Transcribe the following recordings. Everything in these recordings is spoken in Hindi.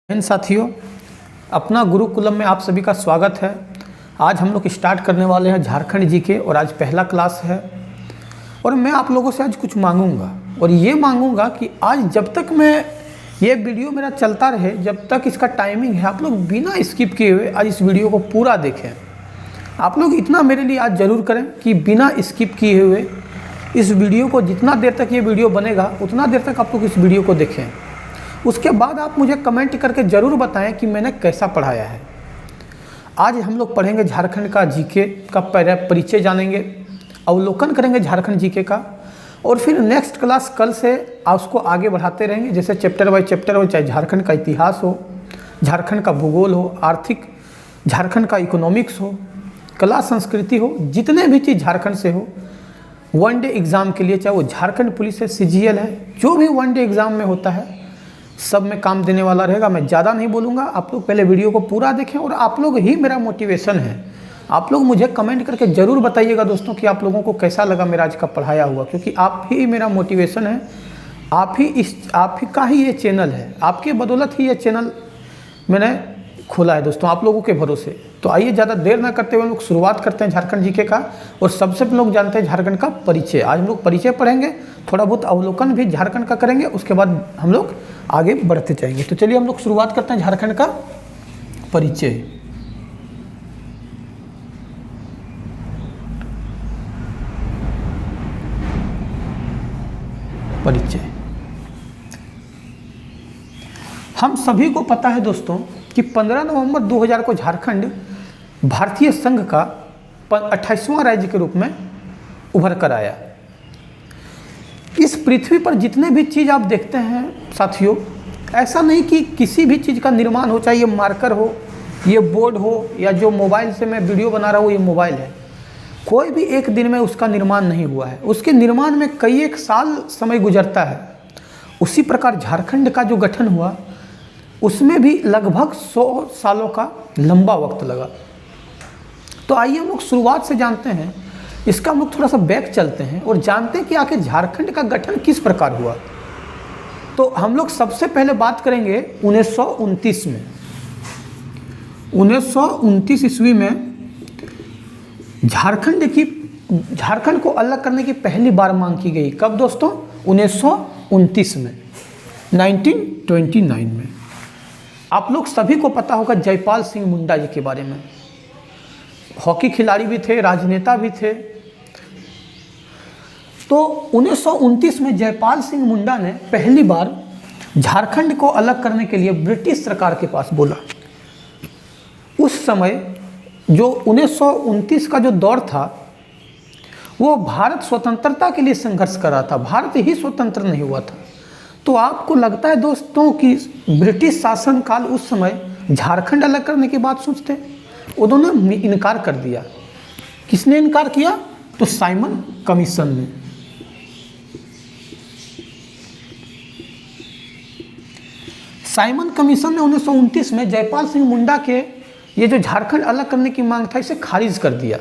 साथियों, अपना गुरुकुलम में आप सभी का स्वागत है। आज हम लोग स्टार्ट करने वाले हैं झारखंड जीके और आज पहला क्लास है। और मैं आप लोगों से आज कुछ मांगूंगा और ये मांगूंगा कि आज जब तक मैं ये वीडियो मेरा चलता रहे, जब तक इसका टाइमिंग है, आप लोग बिना स्किप किए हुए आज इस वीडियो को पूरा देखें। आप लोग इतना मेरे लिए आज ज़रूर करें कि बिना स्किप किए हुए इस वीडियो को, जितना देर तक ये वीडियो बनेगा उतना देर तक आप लोग इस वीडियो को देखें। उसके बाद आप मुझे कमेंट करके ज़रूर बताएं कि मैंने कैसा पढ़ाया है। आज हम लोग पढ़ेंगे झारखंड का जीके का परिचय जानेंगे, अवलोकन करेंगे झारखंड जीके का, और फिर नेक्स्ट क्लास कल से उसको आगे बढ़ाते रहेंगे। जैसे चैप्टर बाय चैप्टर हो, चाहे झारखंड का इतिहास हो, झारखंड का भूगोल हो, आर्थिक झारखंड का इकोनॉमिक्स हो, कला संस्कृति हो, जितने भी चीज़ झारखंड से हो, वनडे एग्ज़ाम के लिए, चाहे वो झारखंड पुलिस है, CGL है, जो भी वनडे एग्ज़ाम में होता है सब में काम देने वाला रहेगा। मैं ज़्यादा नहीं बोलूँगा, आप लोग पहले वीडियो को पूरा देखें और आप लोग ही मेरा मोटिवेशन है। आप लोग मुझे कमेंट करके ज़रूर बताइएगा दोस्तों कि आप लोगों को कैसा लगा मेरा आज का पढ़ाया हुआ, क्योंकि आप ही मेरा मोटिवेशन है। आप ही का ही ये चैनल है, आपके बदौलत ही ये चैनल मैंने खोला है दोस्तों, आप लोगों के भरोसे। तो आइए ज़्यादा देर ना करते हुए हम लोग शुरुआत करते हैं झारखंड जीके का। और सबसे पहले लोग जानते हैं झारखंड का परिचय। आज हम लोग परिचय पढ़ेंगे, थोड़ा बहुत अवलोकन भी झारखंड का करेंगे, उसके बाद हम लोग आगे बढ़ते जाएंगे। तो चलिए हम लोग शुरुआत करते हैं झारखंड का परिचय। परिचय हम सभी को पता है दोस्तों कि 15 नवंबर 2000 को झारखंड भारतीय संघ का 28वां राज्य के रूप में उभर कर आया। इस पृथ्वी पर जितने भी चीज़ आप देखते हैं साथियों, ऐसा नहीं कि किसी भी चीज़ का निर्माण हो, चाहे ये मार्कर हो, ये बोर्ड हो, या जो मोबाइल से मैं वीडियो बना रहा हूँ ये मोबाइल है, कोई भी एक दिन में उसका निर्माण नहीं हुआ है। उसके निर्माण में कई एक साल समय गुजरता है। उसी प्रकार झारखंड का जो गठन हुआ उसमें भी लगभग 100 सालों का लंबा वक्त लगा। तो आइए हम लोग शुरुआत से जानते हैं, इसका हम लोग थोड़ा सा बैक चलते हैं और जानते हैं कि आखिर झारखंड का गठन किस प्रकार हुआ। तो हम लोग सबसे पहले बात करेंगे 1929 में। 1929 ईस्वी में झारखंड को अलग करने की पहली बार मांग की गई। कब दोस्तों? 1929 में, 1929 में। आप लोग सभी को पता होगा जयपाल सिंह मुंडा जी के बारे में। हॉकी खिलाड़ी भी थे, राजनेता भी थे। तो 1929 में जयपाल सिंह मुंडा ने पहली बार झारखंड को अलग करने के लिए ब्रिटिश सरकार के पास बोला। उस समय जो 1929 का जो दौर था वो भारत स्वतंत्रता के लिए संघर्ष कर रहा था, भारत ही स्वतंत्र नहीं हुआ था। तो आपको लगता है दोस्तों कि ब्रिटिश शासनकाल उस समय झारखंड अलग करने की बात सोचते? उन्होंने इनकार कर दिया। किसने इनकार किया? तो साइमन कमीशन ने। साइमन कमीशन ने 1929 में जयपाल सिंह मुंडा के ये जो झारखंड अलग करने की मांग था इसे खारिज कर दिया।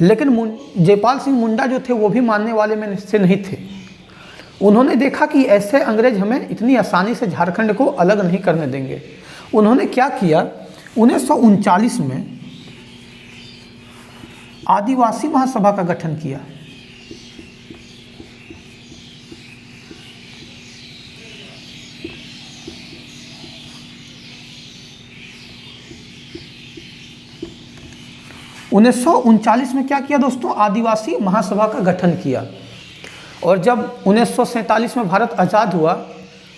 लेकिन जयपाल सिंह मुंडा जो थे वो भी मानने वाले में से नहीं थे। उन्होंने देखा कि ऐसे अंग्रेज हमें इतनी आसानी से झारखंड को अलग नहीं करने देंगे। उन्होंने क्या किया? 1939 में आदिवासी महासभा का गठन किया। उन्नीस में क्या किया दोस्तों? आदिवासी महासभा का गठन किया। और जब 1947 में भारत आज़ाद हुआ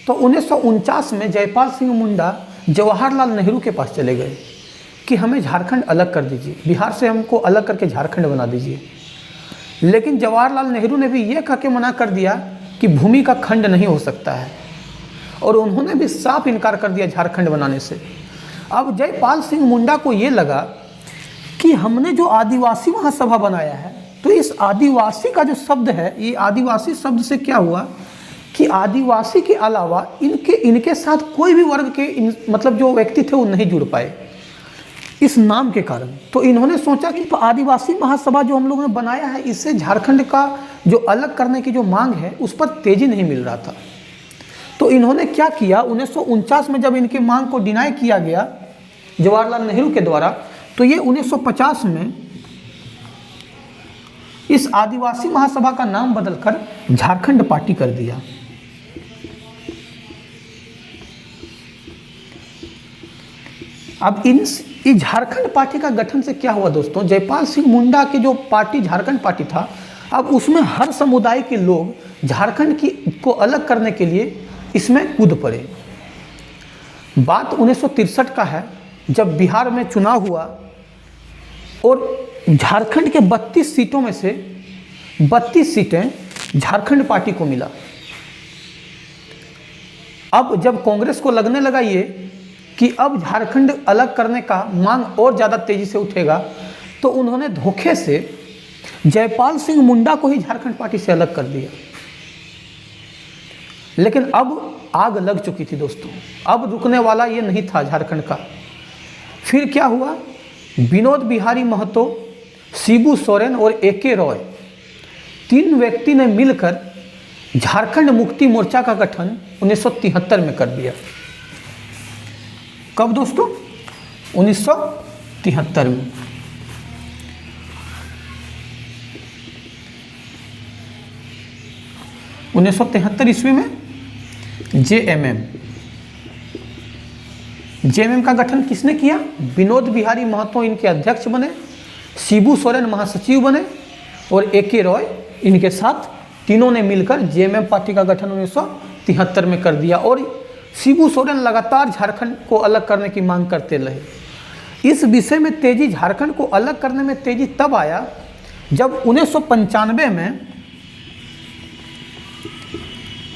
तो 1949 में जयपाल सिंह मुंडा जवाहरलाल नेहरू के पास चले गए कि हमें झारखंड अलग कर दीजिए, बिहार से हमको अलग करके झारखंड बना दीजिए। लेकिन जवाहरलाल नेहरू ने भी ये कह के मना कर दिया कि भूमि का खंड नहीं हो सकता है, और उन्होंने भी साफ इनकार कर दिया झारखंड बनाने से। अब जयपाल सिंह मुंडा को ये लगा कि हमने जो आदिवासी महासभा बनाया है, तो इस आदिवासी का जो शब्द है, ये आदिवासी शब्द से क्या हुआ कि आदिवासी के अलावा इनके साथ कोई भी वर्ग के मतलब जो व्यक्ति थे वो नहीं जुड़ पाए इस नाम के कारण। तो इन्होंने सोचा कि आदिवासी महासभा जो हम लोगों ने बनाया है, इससे झारखंड का जो अलग करने की जो मांग है उस पर तेजी नहीं मिल रहा था। तो इन्होंने क्या किया, 1949 में जब इनकी मांग को डिनाई किया गया जवाहरलाल नेहरू के द्वारा, तो ये 1950 में इस आदिवासी महासभा का नाम बदलकर झारखंड पार्टी कर दिया। अब इस झारखंड पार्टी का गठन से क्या हुआ दोस्तों, जयपाल सिंह मुंडा की जो पार्टी झारखंड पार्टी था, अब उसमें हर समुदाय के लोग झारखंड की को अलग करने के लिए इसमें कूद पड़े। बात 1963 का है, जब बिहार में चुनाव हुआ और झारखंड के 32 सीटों में से 32 सीटें झारखंड पार्टी को मिला। अब जब कांग्रेस को लगने लगा ये कि अब झारखंड अलग करने का मांग और ज़्यादा तेजी से उठेगा, तो उन्होंने धोखे से जयपाल सिंह मुंडा को ही झारखंड पार्टी से अलग कर दिया। लेकिन अब आग लग चुकी थी दोस्तों, अब रुकने वाला ये नहीं था झारखंड का। फिर क्या हुआ, विनोद बिहारी महतो, शिबू सोरेन और ए.के. रॉय, 3 व्यक्ति ने मिलकर झारखंड मुक्ति मोर्चा का गठन 1973 में कर दिया। कब दोस्तों, 1973 में। ईस्वी में जेएमएम का गठन किसने किया, विनोद बिहारी महतो इनके अध्यक्ष बने, शिबू सोरेन महासचिव बने और ए.के. रॉय इनके साथ तीनों ने मिलकर जेएमएम पार्टी का गठन 1973 में कर दिया। और शिबू सोरेन लगातार झारखंड को अलग करने की मांग करते रहे। इस विषय में तेजी, झारखंड को अलग करने में तेजी तब आया जब 1995 में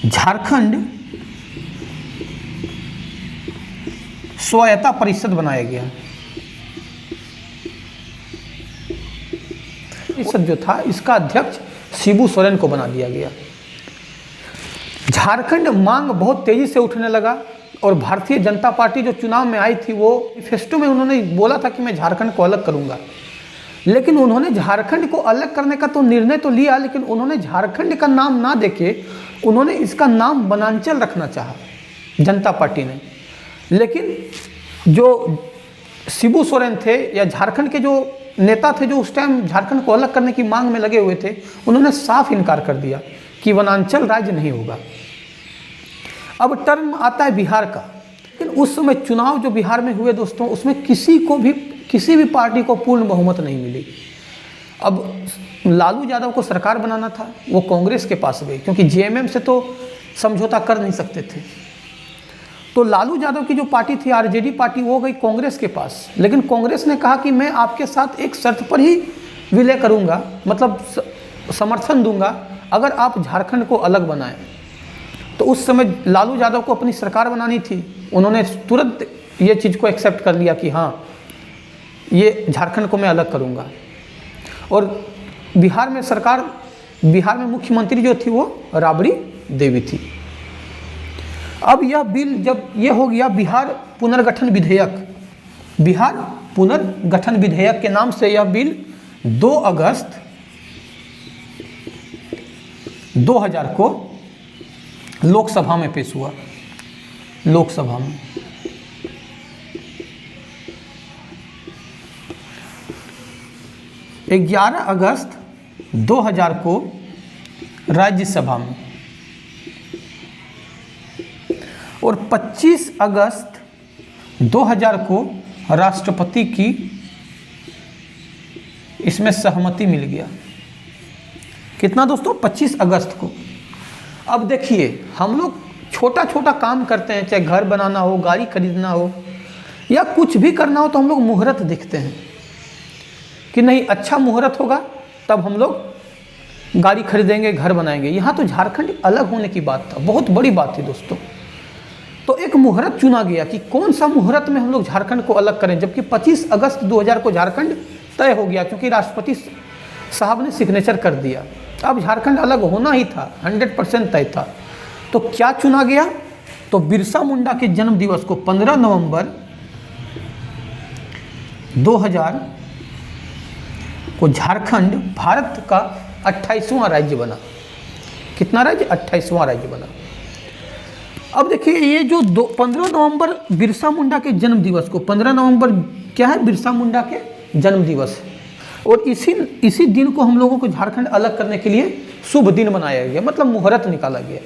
झारखंड स्वायत्ता परिषद बनाया गया। परिषद जो था, इसका अध्यक्ष शिबू सोरेन को बना दिया गया। झारखंड मांग बहुत तेजी से उठने लगा और भारतीय जनता पार्टी जो चुनाव में आई थी, वो मैनिफेस्टो में उन्होंने बोला था कि मैं झारखंड को अलग करूंगा। लेकिन उन्होंने झारखंड को अलग करने का तो निर्णय तो लिया, लेकिन उन्होंने झारखंड का नाम ना देके उन्होंने इसका नाम वनांचल रखना चाहा जनता पार्टी ने। लेकिन जो शिबू सोरेन थे या झारखंड के जो नेता थे जो उस टाइम झारखंड को अलग करने की मांग में लगे हुए थे, उन्होंने साफ इनकार कर दिया कि वनांचल राज्य नहीं होगा। अब टर्म आता है बिहार का। लेकिन उस समय चुनाव जो बिहार में हुए दोस्तों, उसमें किसी भी पार्टी को पूर्ण बहुमत नहीं मिली। अब लालू यादव को सरकार बनाना था, वो कांग्रेस के पास गए क्योंकि जेएमएम से तो समझौता कर नहीं सकते थे। तो लालू यादव की जो पार्टी थी आरजेडी पार्टी, वो गई कांग्रेस के पास। लेकिन कांग्रेस ने कहा कि मैं आपके साथ एक शर्त पर ही विलय करूंगा, मतलब समर्थन दूंगा, अगर आप झारखंड को अलग बनाएं। तो उस समय लालू यादव को अपनी सरकार बनानी थी, उन्होंने तुरंत ये चीज़ को एक्सेप्ट कर लिया कि हाँ, ये झारखंड को मैं अलग करूंगा। और बिहार में मुख्यमंत्री जो थी वो राबड़ी देवी थी। अब यह बिल जब ये हो गया, बिहार पुनर्गठन विधेयक के नाम से यह बिल 2 अगस्त 2000 को लोकसभा में पेश हुआ। लोकसभा में 11 अगस्त 2000 को राज्यसभा में और 25 अगस्त 2000 को राष्ट्रपति की इसमें सहमति मिल गया। कितना दोस्तों, 25 अगस्त को। अब देखिए, हम लोग छोटा छोटा काम करते हैं, चाहे घर बनाना हो, गाड़ी खरीदना हो या कुछ भी करना हो, तो हम लोग मुहूर्त देखते हैं कि नहीं अच्छा मुहूर्त होगा तब हम लोग गाड़ी खरीदेंगे, घर बनाएंगे। यहाँ तो झारखंड अलग होने की बात था, बहुत बड़ी बात थी दोस्तों। तो एक मुहूर्त चुना गया कि कौन सा मुहूर्त में हम लोग झारखंड को अलग करें, जबकि 25 अगस्त 2000 को झारखंड तय हो गया क्योंकि राष्ट्रपति साहब ने सिग्नेचर कर दिया। अब झारखंड अलग होना ही था, 100% तय था। तो क्या चुना गया, तो बिरसा मुंडा के जन्म दिवस को 15 नवंबर 2000 को झारखंड भारत का 28वां राज्य बना। कितना राज्य, 28वां राज्य बना। अब देखिए ये जो 15 नवंबर बिरसा मुंडा के जन्म दिवस को, 15 नवंबर क्या है, बिरसा मुंडा के जन्म दिवस है। और इसी दिन को हम लोगों को झारखंड अलग करने के लिए शुभ दिन बनाया गया, मतलब मुहूर्त निकाला गया।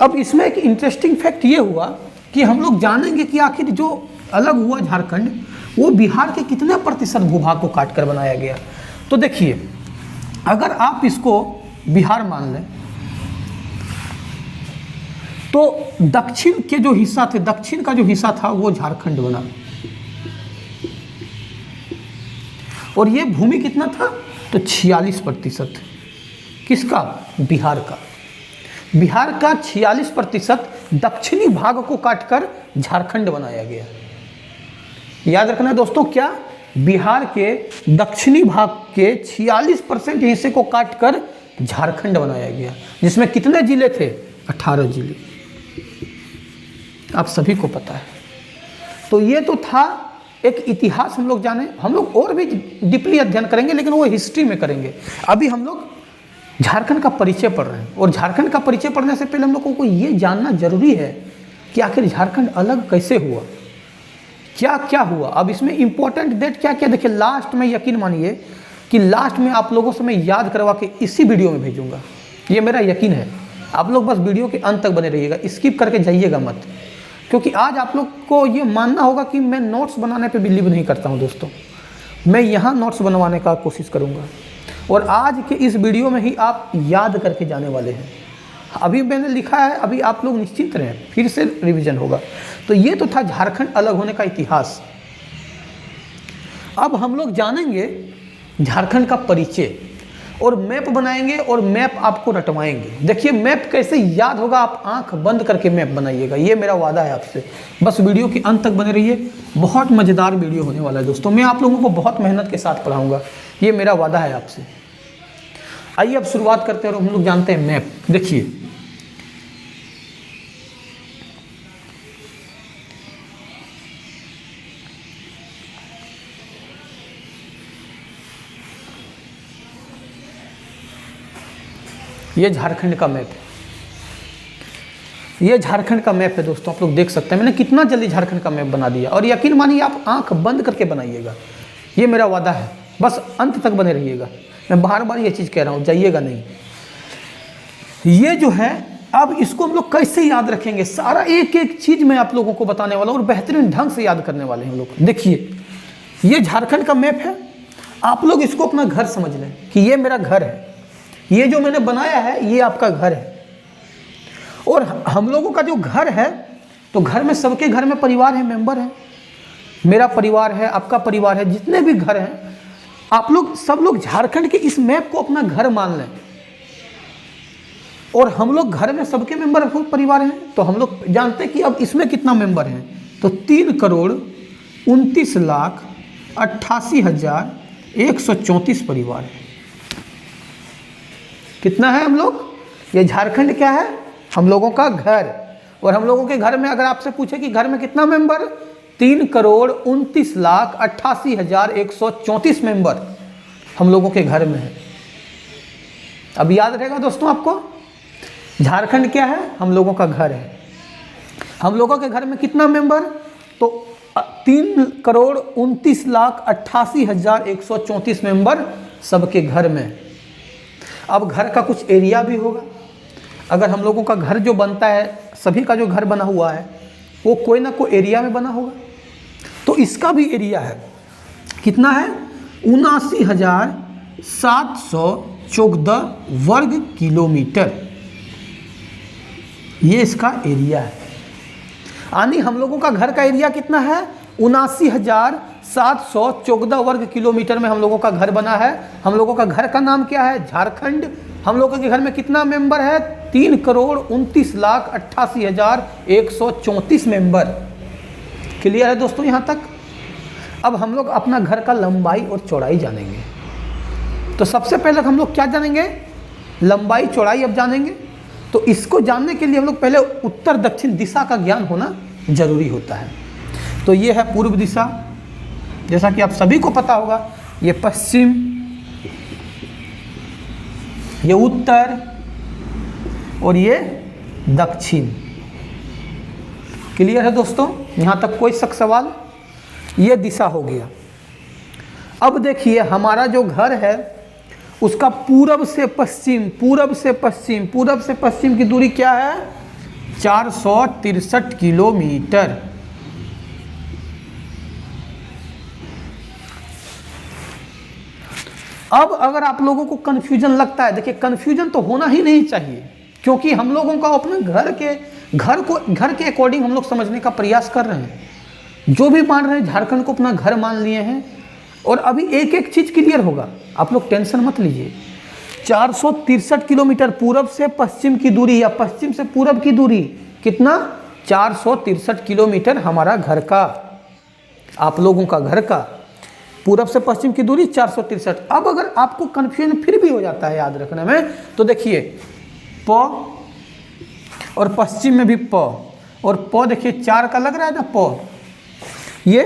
अब इसमें एक इंटरेस्टिंग फैक्ट ये हुआ कि हम लोग जानेंगे कि आखिर जो अलग हुआ झारखंड, वो बिहार के कितने प्रतिशत भूभाग को काट कर बनाया गया। तो देखिए, अगर आप इसको बिहार मान लें तो दक्षिण के जो हिस्सा थे, दक्षिण का जो हिस्सा था वो झारखंड बना। और ये भूमि कितना था, तो 46%। किसका, बिहार का। बिहार का 46% दक्षिणी भाग को काटकर झारखंड बनाया गया। याद रखना है दोस्तों, क्या, बिहार के दक्षिणी भाग के 46% हिस्से को काटकर झारखंड बनाया गया, जिसमें कितने जिले थे, 18 जिले। आप सभी को पता है। तो ये तो था एक इतिहास, हम लोग जाने, हम लोग और भी डीपली अध्ययन करेंगे, लेकिन वो हिस्ट्री में करेंगे। अभी हम लोग झारखंड का परिचय पढ़ रहे हैं, और झारखंड का परिचय पढ़ने से पहले हम लोगों को ये जानना जरूरी है कि आखिर झारखंड अलग कैसे हुआ, क्या क्या हुआ। अब इसमें इंपॉर्टेंट डेट क्या क्या, देखिए लास्ट में, यकीन मानिए कि लास्ट में आप लोगों से मैं याद करवा के इसी वीडियो में भेजूंगा, ये मेरा यकीन है। आप लोग बस वीडियो के अंत तक बने रहिएगा, स्किप करके जाइएगा मत, क्योंकि आज आप लोग को ये मानना होगा कि मैं नोट्स बनाने पे बिलीव नहीं करता हूँ दोस्तों। मैं यहाँ नोट्स बनवाने का कोशिश करूँगा, और आज के इस वीडियो में ही आप याद करके जाने वाले हैं। अभी मैंने लिखा है, अभी आप लोग निश्चिंत रहें, फिर से रिवीजन होगा। तो ये तो था झारखंड अलग होने का इतिहास। अब हम लोग जानेंगे झारखंड का परिचय, और मैप बनाएंगे, और मैप आपको रटवाएंगे। देखिए मैप कैसे याद होगा, आप आंख बंद करके मैप बनाइएगा, ये मेरा वादा है आपसे। बस वीडियो के अंत तक बने रहिए, बहुत मज़ेदार वीडियो होने वाला है दोस्तों। मैं आप लोगों को बहुत मेहनत के साथ पढ़ाऊंगा, ये मेरा वादा है आपसे। आइए अब शुरुआत करते हैं, और हम लोग जानते हैं मैप। देखिए ये झारखंड का मैप है, ये झारखंड का मैप है दोस्तों। आप लोग देख सकते हैं मैंने कितना जल्दी झारखंड का मैप बना दिया, और यकीन मानिए आप आंख बंद करके बनाइएगा, ये मेरा वादा है। बस अंत तक बने रहिएगा, मैं बार बार ये चीज़ कह रहा हूँ, जाइएगा नहीं। ये जो है, अब इसको हम लोग कैसे याद रखेंगे, सारा एक एक चीज़ मैं आप लोगों को बताने वाला हूँ, और बेहतरीन ढंग से याद करने वाले हैं हम लोग। देखिए ये झारखंड का मैप है, आप लोग इसको अपना घर समझ लें कि ये मेरा घर है, ये जो मैंने बनाया है ये आपका घर है। और हम लोगों का जो घर है, तो घर में, सबके घर में परिवार है, मेंबर है। मेरा परिवार है, आपका परिवार है, जितने भी घर हैं, आप लोग सब लोग झारखंड के इस मैप को अपना घर मान लें। और हम लोग घर में सबके मेंबर परिवार हैं, तो हम लोग जानते हैं कि अब इसमें कितना मेंबर हैं, तो 3,29,88,134 परिवार है। कितना है हम लोग, ये झारखंड क्या है, हम लोगों का घर। और हम लोगों के घर में अगर आपसे पूछे कि घर में कितना मेंबर, 3,29,88,134 मेंबर हम लोगों के घर में है। अब याद रहेगा दोस्तों आपको, झारखंड क्या है, हम लोगों का घर है। हम लोगों के घर में कितना मेंबर, तो 3,29,88,134 मेंबर सबके घर में। अब घर का कुछ एरिया भी होगा, अगर हम लोगों का घर जो बनता है, सभी का जो घर बना हुआ है, वो कोई ना कोई एरिया में बना होगा, तो इसका भी एरिया है, कितना है, 79,714 वर्ग किलोमीटर, ये इसका एरिया है। यानी हम लोगों का घर का एरिया कितना है, 79,714 वर्ग किलोमीटर में हम लोगों का घर बना है। हम लोगों का घर का नाम क्या है, झारखंड। हम लोगों के घर में कितना मेंबर है, 3,29,88,134 मेंबर। क्लियर है दोस्तों यहाँ तक। अब हम लोग अपना घर का लंबाई और चौड़ाई जानेंगे। तो सबसे पहले हम लोग क्या जानेंगे, लंबाई चौड़ाई अब जानेंगे। तो इसको जानने के लिए हम लोग पहले उत्तर दक्षिण दिशा का ज्ञान होना जरूरी होता है। तो ये है पूर्व दिशा, जैसा कि आप सभी को पता होगा। ये पश्चिम, ये उत्तर, और ये दक्षिण। क्लियर है दोस्तों, यहाँ तक कोई शक सवाल? ये दिशा हो गया। अब देखिए हमारा जो घर है उसका पूरब से पश्चिम, पूरब से पश्चिम, पूरब से पश्चिम की दूरी क्या है? 463 किलोमीटर। अब अगर आप लोगों को कन्फ्यूजन लगता है, देखिए कन्फ्यूजन तो होना ही नहीं चाहिए, क्योंकि हम लोगों का अपने घर के अकॉर्डिंग हम लोग समझने का प्रयास कर रहे हैं। जो भी मान रहे हैं झारखंड को अपना घर मान लिए हैं, और अभी एक एक चीज़ क्लियर होगा, आप लोग टेंशन मत लीजिए। 463 किलोमीटर पूरब से पश्चिम की दूरी या पश्चिम से पूरब की दूरी कितना? 463 किलोमीटर हमारा घर का, आप लोगों का घर का पूरब से पश्चिम की दूरी 463। अब अगर आपको कन्फ्यूजन फिर भी हो जाता है याद रखने में, तो देखिए प और पश्चिम में भी प, और प देखिए 4 का लग रहा है ना प, ये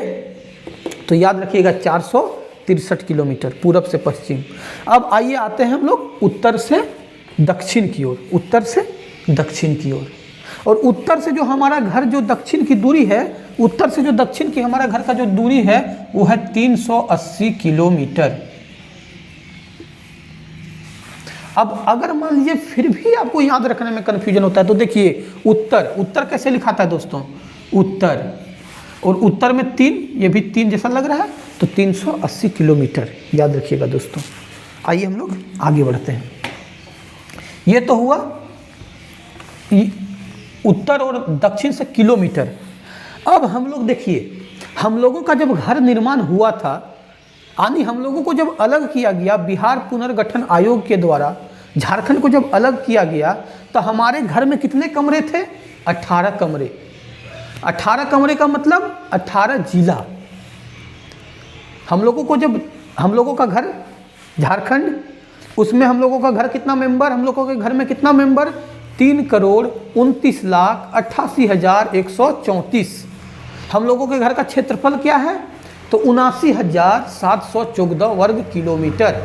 तो याद रखिएगा 463 किलोमीटर पूरब से पश्चिम। अब आइए आते हैं हम लोग उत्तर से दक्षिण की ओर, उत्तर से दक्षिण की ओर। और उत्तर से जो हमारा घर जो दक्षिण की दूरी है, उत्तर से जो दक्षिण की हमारा घर का जो दूरी है वो है 380 किलोमीटर। अब अगर मान लीजिए फिर भी आपको याद रखने में कन्फ्यूजन होता है, तो देखिए उत्तर कैसे लिखाता है दोस्तों? उत्तर, और उत्तर में 3, ये भी 3 जैसा लग रहा है, तो 380 किलोमीटर याद रखिएगा दोस्तों। आइए हम लोग आगे बढ़ते हैं। ये तो हुआ उत्तर और दक्षिण से किलोमीटर। अब हम लोग देखिए, हम लोगों का जब घर निर्माण हुआ था, यानी हम लोगों को जब अलग किया गया बिहार पुनर्गठन आयोग के द्वारा, झारखंड को जब अलग किया गया, तो हमारे घर में कितने कमरे थे? 18 कमरे। 18 कमरे का मतलब 18 जिला। हम लोगों का घर झारखंड, उसमें हम लोगों का घर कितना मेंबर? हम लोगों के घर में कितना मेंबर? 3,29,88,134। हम लोगों के घर का क्षेत्रफल क्या है? तो 79,714 वर्ग किलोमीटर।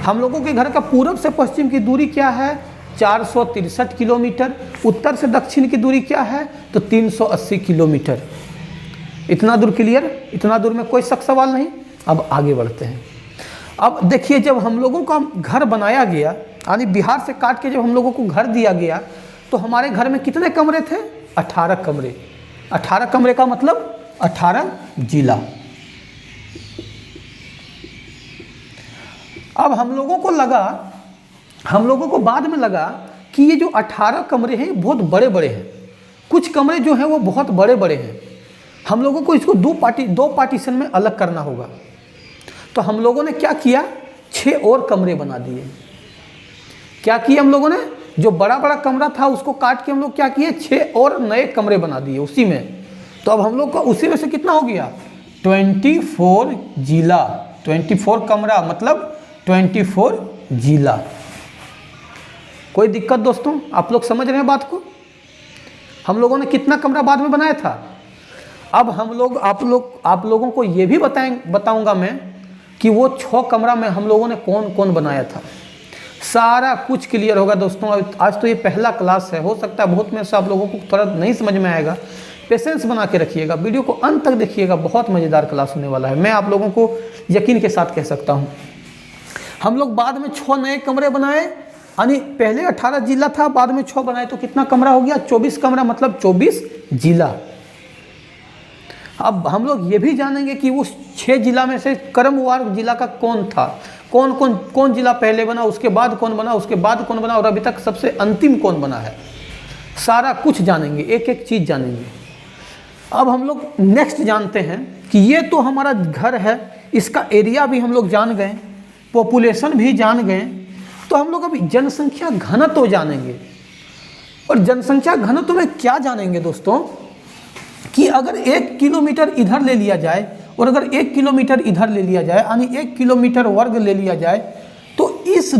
हम लोगों के घर का पूरब से पश्चिम की दूरी क्या है? 463 किलोमीटर। उत्तर से दक्षिण की दूरी क्या है? तो 380 किलोमीटर। इतना दूर क्लियर? इतना दूर में कोई शक सवाल नहीं। अब आगे बढ़ते हैं। अब देखिए जब हम लोगों का घर बनाया गया, यानी बिहार से काट के जब हम लोगों को घर दिया गया, तो हमारे घर में कितने कमरे थे? 18 कमरे। 18 कमरे का मतलब 18 जिला। अब हम लोगों को बाद में लगा कि ये जो 18 कमरे हैं बहुत बड़े बड़े हैं, कुछ कमरे जो हैं वो बहुत बड़े बड़े हैं, हम लोगों को इसको दो पार्टीशन में अलग करना होगा। तो हम लोगों ने क्या किया? 6 और कमरे बना दिए। क्या किया हम लोगों ने? जो बड़ा बड़ा कमरा था उसको काट के हम लोग क्या किए? 6 और नए कमरे बना दिए उसी में। तो अब हम लोग का उसी में से कितना हो गया? 24 जिला। 24 कमरा मतलब 24 जिला। कोई दिक्कत दोस्तों? आप लोग समझ रहे हैं बात को? हम लोगों ने कितना कमरा बाद में बनाया था? अब हम लोग आप लोगों को ये भी बताऊंगा मैं कि वो 6 कमरा में हम लोगों ने कौन कौन बनाया था। सारा कुछ क्लियर होगा दोस्तों। आज तो ये पहला क्लास है, हो सकता है बहुत में से आप लोगों को थोड़ा नहीं समझ में आएगा। पेशेंस बना के रखिएगा, वीडियो को अंत तक देखिएगा, बहुत मज़ेदार क्लास होने वाला है, मैं आप लोगों को यकीन के साथ कह सकता हूँ। हम लोग बाद में 6 नए कमरे बनाए, यानी पहले 18 जिला था, बाद में 6 बनाए, तो कितना कमरा हो गया? 24 कमरा मतलब 24 जिला। अब हम लोग ये भी जानेंगे कि उस 6 जिला में से क्रमवार जिला का कौन था, कौन जिला पहले बना, उसके बाद कौन बना, उसके बाद कौन बना, और अभी तक सबसे अंतिम कौन बना है। सारा कुछ जानेंगे, एक एक चीज़ जानेंगे। अब हम लोग नेक्स्ट जानते हैं कि ये तो हमारा घर है, इसका एरिया भी हम लोग जान गए, पॉपुलेशन भी जान गए, तो हम लोग अभी जनसंख्या घनत्व जानेंगे। और जनसंख्या घनत्व में क्या जानेंगे दोस्तों? कि अगर 1 किलोमीटर इधर ले लिया जाए और अगर 1 किलोमीटर इधर ले लिया जाए, यानी 1 किलोमीटर वर्ग ले लिया जाए, तो इस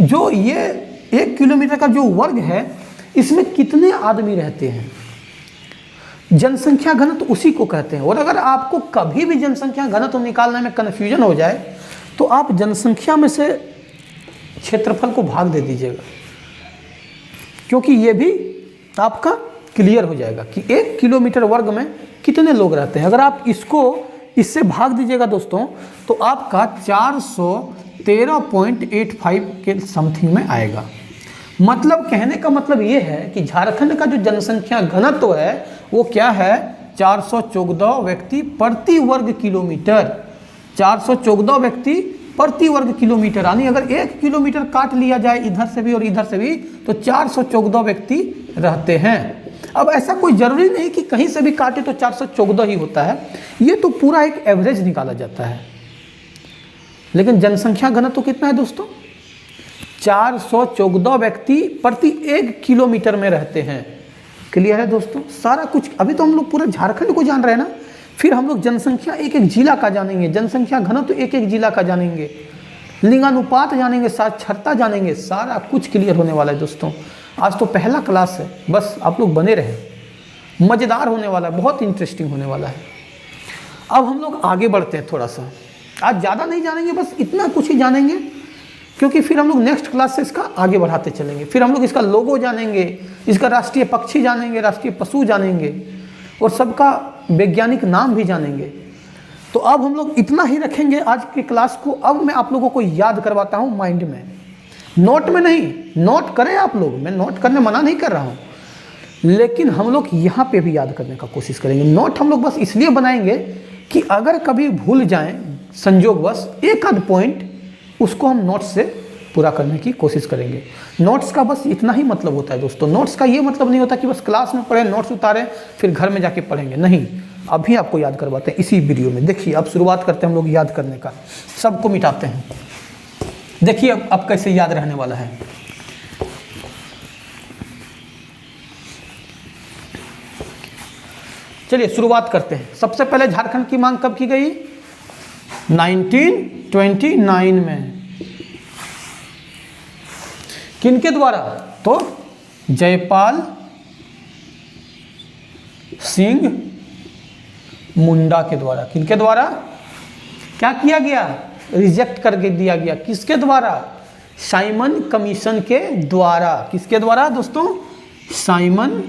जो ये 1 किलोमीटर का जो वर्ग है, इसमें कितने आदमी रहते हैं? जनसंख्या घनत्व उसी को कहते हैं। और अगर आपको कभी भी जनसंख्या घनत्व निकालने में कन्फ्यूजन हो जाए, तो आप जनसंख्या में से क्षेत्रफल को भाग दे दीजिएगा, क्योंकि ये भी आपका क्लियर हो जाएगा कि 1 किलोमीटर वर्ग में कितने लोग रहते हैं। अगर आप इसको इससे भाग दीजिएगा दोस्तों तो आपका 413.85 के समथिंग में आएगा। मतलब कहने का मतलब ये है कि झारखंड का जो जनसंख्या घनत्व है वो क्या है, 414 व्यक्ति प्रति वर्ग किलोमीटर। 414 व्यक्ति प्रति वर्ग किलोमीटर, यानी अगर 1 किलोमीटर काट लिया जाए इधर से भी और इधर से भी तो 414 व्यक्ति रहते हैं। अब ऐसा कोई ज़रूरी नहीं कि कहीं से भी काटे तो 414 ही होता है, ये तो पूरा एक एवरेज निकाला जाता है। लेकिन जनसंख्या घनत्व तो कितना है दोस्तों, 414 व्यक्ति प्रति 1 किलोमीटर में रहते हैं। क्लियर है दोस्तों, सारा कुछ। अभी तो हम लोग पूरा झारखंड को जान रहे हैं ना, फिर हम लोग जनसंख्या एक एक जिला का जानेंगे, जनसंख्या घनत्व एक एक जिला का जानेंगे, लिंगानुपात जानेंगे, साक्षरता जानेंगे, सारा कुछ क्लियर होने वाला है दोस्तों। आज तो पहला क्लास है, बस आप लोग बने रहे, मज़ेदार होने वाला है, बहुत इंटरेस्टिंग होने वाला है। अब हम लोग आगे बढ़ते हैं थोड़ा सा। आज ज़्यादा नहीं जानेंगे, बस इतना कुछ ही जानेंगे, क्योंकि फिर हम लोग नेक्स्ट क्लास से इसका आगे बढ़ाते चलेंगे। फिर हम लोग इसका लोगो जानेंगे, इसका राष्ट्रीय पक्षी जानेंगे, राष्ट्रीय पशु जानेंगे और सबका वैज्ञानिक नाम भी जानेंगे। तो अब हम लोग इतना ही रखेंगे आज की क्लास को। अब मैं आप लोगों को याद करवाता हूँ माइंड में, नोट में नहीं। नोट करें आप लोग, मैं नोट करने मना नहीं कर रहा हूँ, लेकिन हम लोग यहाँ पे भी याद करने का कोशिश करेंगे। नोट हम लोग बस इसलिए बनाएंगे कि अगर कभी भूल जाएं संयोगवश एक आध पॉइंट, उसको हम नोट्स से पूरा करने की कोशिश करेंगे। नोट्स का बस इतना ही मतलब होता है दोस्तों। नोट्स का ये मतलब नहीं होता कि बस क्लास में पढ़ें, नोट्स उतारें, फिर घर में जाके पढ़ेंगे, नहीं। अभी आपको याद करवाते हैं इसी वीडियो में। देखिए अब शुरुआत करते हैं हम लोग याद करने का, सबको मिटाते हैं। देखिए अब कैसे याद रहने वाला है। चलिए शुरुआत करते हैं। सबसे पहले झारखंड की मांग कब की गई, 1929 में। किनके द्वारा, तो जयपाल सिंह मुंडा के द्वारा। किनके द्वारा, क्या किया गया, रिजेक्ट करके दिया गया। किसके द्वारा, साइमन कमीशन के द्वारा। किसके द्वारा दोस्तों, साइमन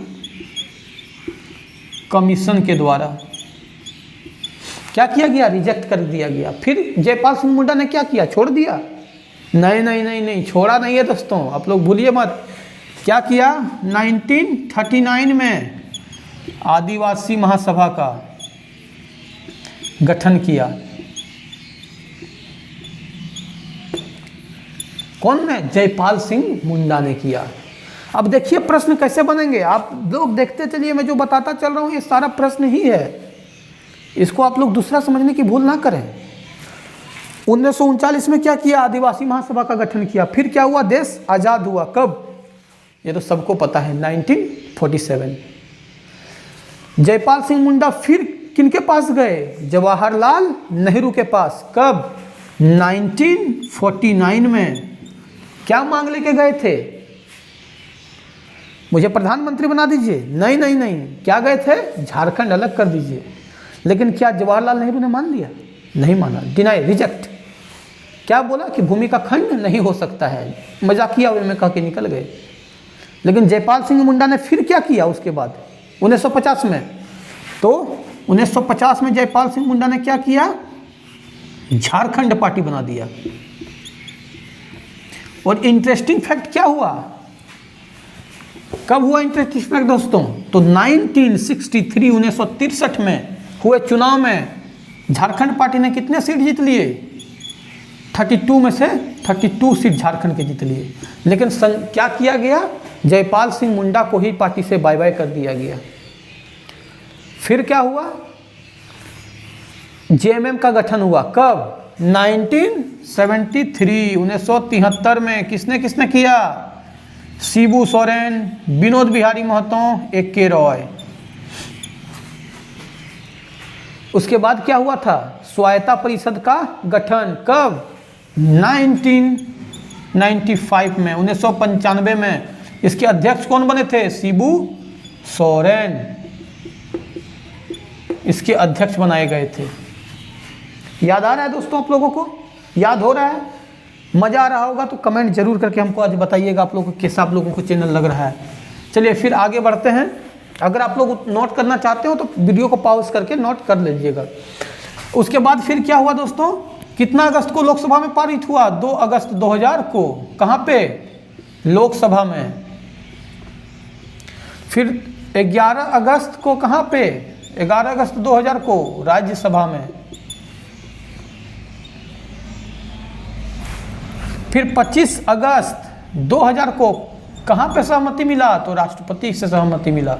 कमीशन के द्वारा क्या किया गया, रिजेक्ट कर दिया गया। फिर जयपाल सिंह मुंडा ने क्या किया, छोड़ दिया, नहीं नहीं नहीं नहीं, छोड़ा नहीं है दोस्तों, आप लोग भूलिए मत। क्या किया, 1939 में आदिवासी महासभा का गठन किया। कौन ने, जयपाल सिंह मुंडा ने किया। अब देखिए प्रश्न कैसे बनेंगे, आप लोग देखते चलिए, मैं जो बताता चल रहा हूँ ये सारा प्रश्न ही है, इसको आप लोग दूसरा समझने की भूल ना करें। 1939 में क्या किया, आदिवासी महासभा का गठन किया। फिर क्या हुआ, देश आज़ाद हुआ। कब, ये तो सबको पता है, 1947। जयपाल सिंह मुंडा फिर किनके पास गए, जवाहरलाल नेहरू के पास। कब, 1949 में। क्या मांग लेके गए थे, मुझे प्रधानमंत्री बना दीजिए, नहीं नहीं नहीं, क्या गए थे, झारखंड अलग कर दीजिए। लेकिन क्या जवाहरलाल नेहरू ने मान लिया, नहीं माना, डिनाई, रिजेक्ट। क्या बोला कि भूमि का खंड नहीं हो सकता है, मजाकिया वे में कह के निकल गए। लेकिन जयपाल सिंह मुंडा ने फिर क्या किया उसके बाद 1950 में, तो 1950 में जयपाल सिंह मुंडा ने क्या किया, झारखंड पार्टी बना दिया। और इंटरेस्टिंग फैक्ट क्या हुआ, कब हुआ इंटरेस्टिंग फैक्ट दोस्तों, तो 1963 में हुए चुनाव में झारखंड पार्टी ने कितने सीट जीत लिए, 32 में से 32 सीट झारखंड के जीत लिए। लेकिन क्या किया गया, जयपाल सिंह मुंडा को ही पार्टी से बाय बाय कर दिया गया। फिर क्या हुआ, जेएमएम का गठन हुआ। कब, 1973 में। किसने किसने किया, शिबू सोरेन, विनोद बिहारी महतो, ए.के. रॉय। उसके बाद क्या हुआ था, स्वायत्ता परिषद का गठन। कब, 1995 में, 1995 में। इसके अध्यक्ष कौन बने थे, शिबू सोरेन इसके अध्यक्ष बनाए गए थे। याद आ रहा है दोस्तों, आप लोगों को याद हो रहा है, मज़ा आ रहा होगा तो कमेंट जरूर करके हमको आज बताइएगा आप लोगों को कैसा आप लोगों को चैनल लग रहा है। चलिए फिर आगे बढ़ते हैं। अगर आप लोग नोट करना चाहते हो तो वीडियो को पॉज करके नोट कर लीजिएगा। उसके बाद फिर क्या हुआ दोस्तों, कितना अगस्त को लोकसभा में पारित हुआ? 2 अगस्त 2000 को। कहाँ पे? लोकसभा में। फिर 11 अगस्त को कहाँ पे? 11 अगस्त 2000 को राज्यसभा में। फिर 25 अगस्त 2000 को कहाँ पे सहमति मिला? तो राष्ट्रपति से सहमति मिला।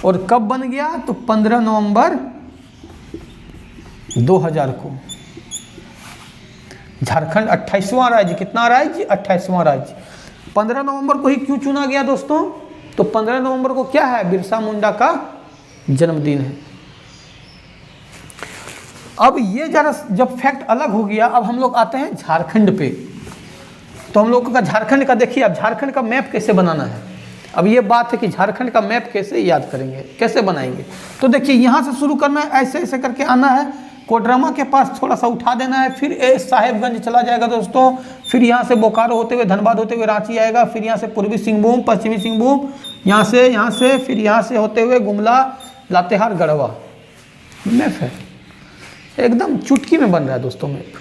और कब बन गया? तो 15 नवंबर 2000 को। झारखंड 28वां राज्य। कितना राज्य? 28वां राज्य। 15 नवंबर को ही क्यों चुना गया दोस्तों? तो 15 नवंबर को क्या है? बिरसा मुंडा का जन्मदिन है। अब ये जरा जब फैक्ट अलग हो गया, अब हम लोग आते हैं झारखंड पे। तो हम लोगों का झारखंड का देखिए, अब झारखंड का मैप कैसे बनाना है। अब ये बात है कि झारखंड का मैप कैसे याद करेंगे, कैसे बनाएंगे। तो देखिए यहाँ से शुरू करना है, ऐसे ऐसे करके आना है, कोडरमा के पास थोड़ा सा उठा देना है, फिर साहेबगंज चला जाएगा दोस्तों, फिर यहाँ से बोकारो होते हुए धनबाद होते हुए रांची आएगा, फिर यहाँ से पूर्वी सिंहभूम, पश्चिमी सिंहभूम, यहाँ से फिर यहाँ से होते हुए गुमला, लातेहार, गढ़वा। मैप है, एकदम चुटकी में बन रहा है दोस्तों मैप।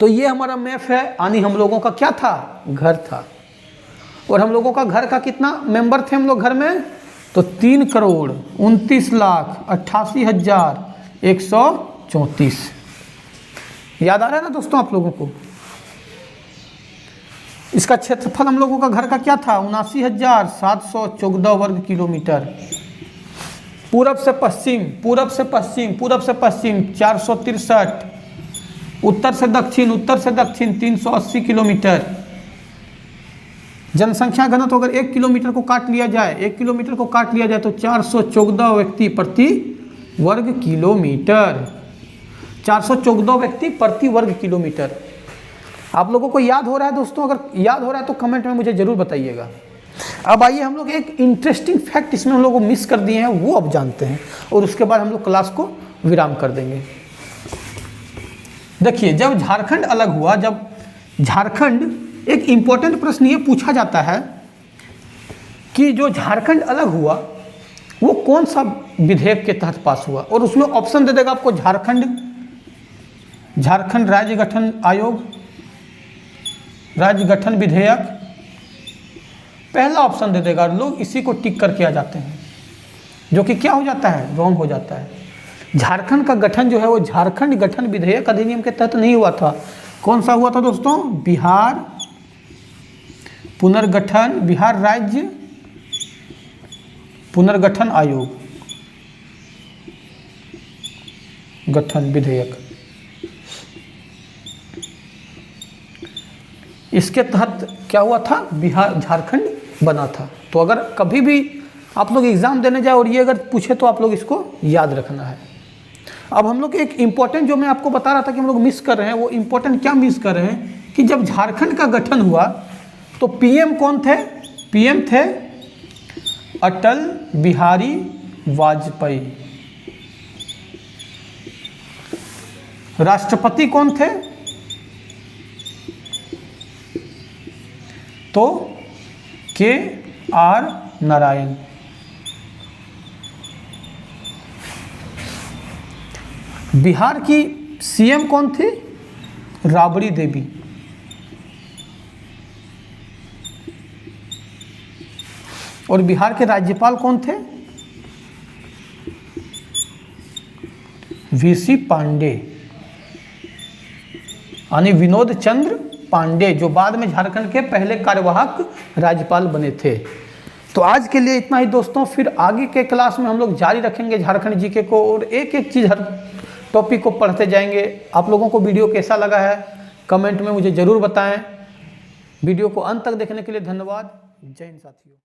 तो ये हमारा मैप है। यानी हम लोगों का क्या था? घर था। और हम लोगों का घर का कितना मेंबर थे हम लोग घर में? तो 3,29,88,134। याद आ रहा है ना दोस्तों आप लोगों को? इसका क्षेत्रफल हम लोगों का घर का क्या था? 79,714 वर्ग किलोमीटर। पूरब से पश्चिम 463, उत्तर से दक्षिण 380 किलोमीटर। जनसंख्या घनत्व अगर 1 किलोमीटर को काट लिया जाए तो 414 व्यक्ति प्रति वर्ग किलोमीटर। 414 व्यक्ति प्रति वर्ग किलोमीटर। आप लोगों को याद हो रहा है दोस्तों? अगर याद हो रहा है तो कमेंट में मुझे जरूर बताइएगा। अब आइए हम लोग एक इंटरेस्टिंग फैक्ट इसमें हम लोग मिस कर दिए हैं, वो अब जानते हैं, और उसके बाद हम लोग क्लास को विराम कर देंगे। देखिए, जब झारखंड अलग हुआ, जब झारखंड, एक इंपॉर्टेंट प्रश्न ये पूछा जाता है कि जो झारखंड अलग हुआ वो कौन सा विधेयक के तहत पास हुआ, और उसमें ऑप्शन दे देगा आपको झारखंड राज्य गठन आयोग, राज्य गठन विधेयक, पहला ऑप्शन दे देगा। लोग इसी को टिक करके आ जाते हैं, जो कि क्या हो जाता है? रॉन्ग हो जाता है। झारखंड का गठन जो है वो झारखंड गठन विधेयक अधिनियम के तहत नहीं हुआ था। कौन सा हुआ था दोस्तों? बिहार पुनर्गठन, बिहार राज्य पुनर्गठन आयोग गठन विधेयक, इसके तहत क्या हुआ था? बिहार झारखंड बना था। तो अगर कभी भी आप लोग एग्जाम देने जाए और ये अगर पूछे तो आप लोग इसको याद रखना है। अब हम लोग एक इम्पोर्टेंट, जो मैं आपको बता रहा था कि हम लोग मिस कर रहे हैं, वो इम्पोर्टेंट क्या मिस कर रहे हैं कि जब झारखंड का गठन हुआ तो पीएम कौन थे? पीएम थे अटल बिहारी वाजपेयी। राष्ट्रपति कौन थे? तो KR नारायण। बिहार की सीएम कौन थी? राबड़ी देवी। और बिहार के राज्यपाल कौन थे? VC पांडे, यानी विनोद चंद्र पांडे, जो बाद में झारखंड के पहले कार्यवाहक राज्यपाल बने थे। तो आज के लिए इतना ही दोस्तों, फिर आगे के क्लास में हम लोग जारी रखेंगे झारखंड जीके को, और एक एक चीज़ हर टॉपिक को पढ़ते जाएंगे। आप लोगों को वीडियो कैसा लगा है कमेंट में मुझे ज़रूर बताएं। वीडियो को अंत तक देखने के लिए धन्यवाद। जय हिंद साथियों।